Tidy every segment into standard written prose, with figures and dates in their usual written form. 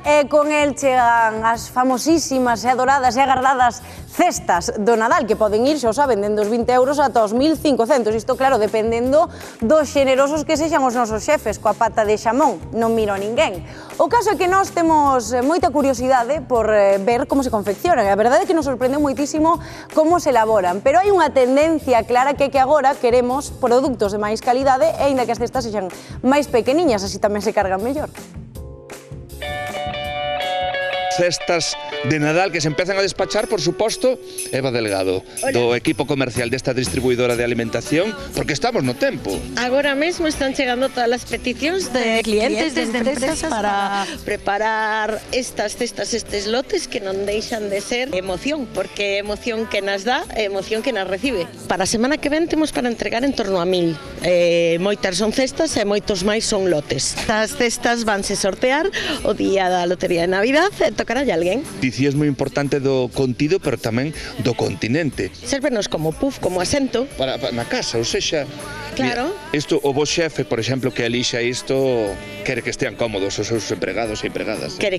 E con el chegan as famosísimas e adoradas e agardadas cestas do Nadal, que poden ir, xa o saben, dende os 20 euros ata os 1.500. Isto, claro, dependendo dos xenerosos que sexan os nosos xefes, coa pata de xamón, non miro a ninguén. O caso é que nós temos moita curiosidade por ver como se confeccionan. A verdade é que nos sorprendeu moitísimo como se elaboran, pero hai unha tendencia clara que agora queremos produtos de máis calidade e aínda que as cestas sexan máis pequeniñas, así tamén se cargan mellor. Cestas de Nadal que se empezan a despachar, por suposto, Eva Delgado, do equipo comercial desta distribuidora de alimentación, porque estamos no tempo. Agora mesmo están chegando todas as peticións de clientes de empresas para preparar estas cestas, estes lotes que non deixan de ser emoción, porque é emoción que nas dá e emoción que nas recibe. Para a semana que ven temos para entregar en torno a 1000. Moitas son cestas e moitos máis son lotes. As cestas vanse sortear o día da lotería de Navidad e tocará a alguén. Dicías moi importante do contido, pero tamén do continente. Sérvenos como puff, como asento. Para na casa, ou sexa... Claro. Isto, o vos xefe, por exemplo, que elixa isto, quere que estean cómodos os seus empregados e empregadas. Quere.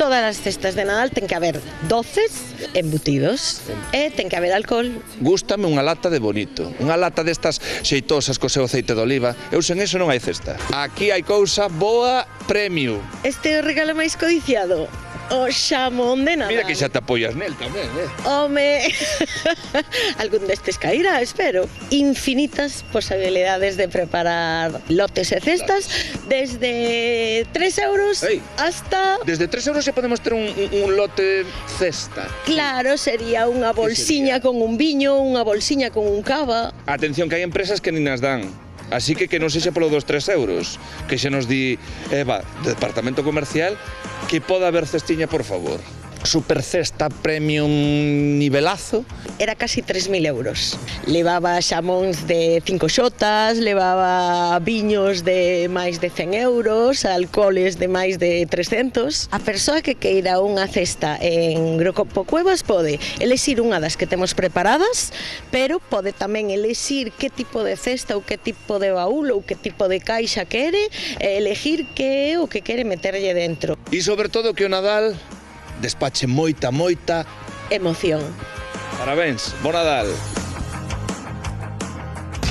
Todas as cestas de Nadal ten que haber doces embutidos e ten que haber alcohol. Gústame unha lata de bonito, unha lata destas xeitosas co seu aceite de oliva. Eu sen eso non hai cesta. Aquí hai cousa boa premium. Este é o regalo máis codiciado. O xamón de Nadal. Mira que xa te apoias nel tamén, Home, algún destes cairá, espero. Infinitas posibilidades de preparar lotes e cestas, desde 3 euros hasta... Desde 3 euros xa podemos ter un lote cesta. Claro, sería unha bolsiña con un viño, unha bolsiña con un cava. Atención, que hai empresas que nin as dan. Así que non sexa polo dos 3 euros, que xa nos di Eva, do Departamento Comercial, que poda haber cestiña, por favor. Super cesta premium nivelazo. Era casi 3.000 euros. Levaba xamóns de 5 xotas, levaba viños de máis de 100 euros, alcoholes de máis de 300. A persoa que queira unha cesta en Grupo Cuevas pode elixir unha das que temos preparadas, pero pode tamén elixir que tipo de cesta ou que tipo de baúl ou que tipo de caixa quere, e elixir que é o que quere meterlle dentro. E sobre todo que o Nadal despache moita emoción. Parabéns, Bon Nadal.